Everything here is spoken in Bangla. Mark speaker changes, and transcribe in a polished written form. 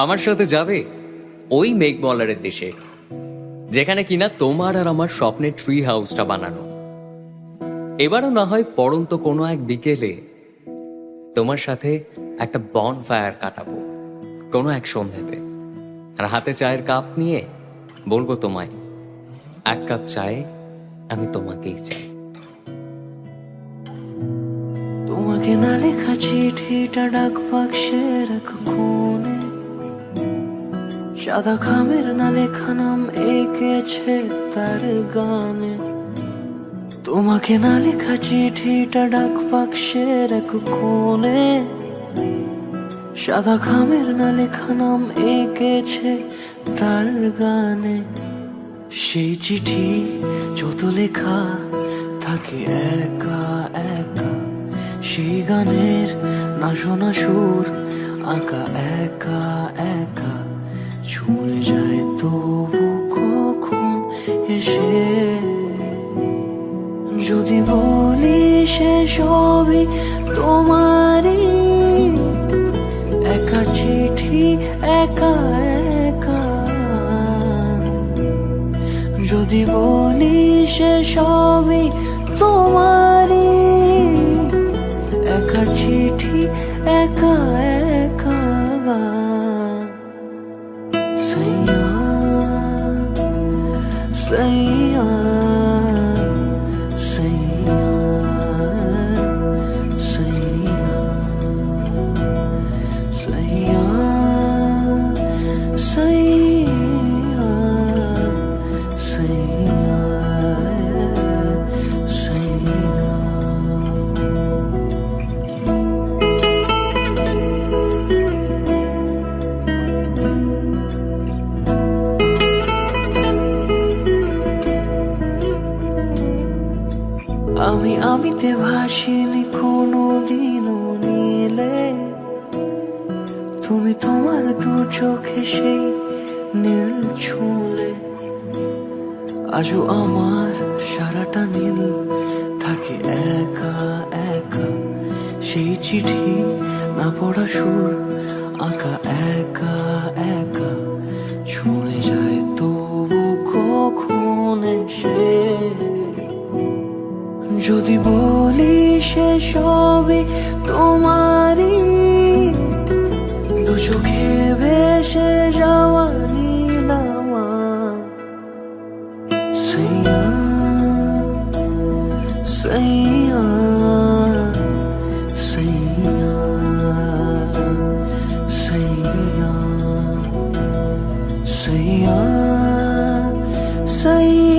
Speaker 1: আমার সাথে যাবে ওই মেঘমলারের দেশে, যেখানে কিনা তোমার আর আমার স্বপ্নের ট্রি হাউসটা বানানো। এবারও না হয় পড়ন্ত কোনো এক বিকেলে তোমার সাথে একটা বন ফায়ার কাটাবো কোনো এক সন্ধ্যাতে, আর হাতে চায়ের কাপ নিয়ে বলবো তোমায়, এক কাপ চায়ে আমি তোমাকেই চাই।
Speaker 2: তোমাকে না লেখা চিঠিটা ডাক বাক্সের এক কোণে, সাদা খামের না লেখা নাম এঁকেছে তার গানে। তোমাকে না লেখা চিঠিটা ডাক বাক্সের এক কোণে, সাদা খামের না লেখা নাম এঁকেছে তার গানে। সেই চিঠি যত লেখা থাকে একা একা, সেই গানের না শোনা সুর আঁকা একা একা, ছুঁয়ে যায় তবু কখন এসে। যদি বলি সে সবই তোমারই, একা চিঠি একা একা। যদি বলি সে সবই তোমারই, একা চিঠি একা একা। সাইয়া সাইয়া সাইয়া সাইয়া সাইয়া সাইয়া সাইয়া সাইয়া। আমিতে ভাসিনি কোনো দিনও নীলে, তুমি তোমার দু চোখে সেই নীল ছুঁলে। আজও আমার সারাটা নীল থাকে একা একা, সেই চিঠি না পড়া সুর আঁকা একা একা, ছুঁয়ে যায় তবু কখন এসে। যদি বলি সে সবই তোমারই, দু চোখে ভেসে যাওয়া নীলামা। সাইয়া সাইয়া সাইয়া সাইয়া সাইয়া সাইয়া।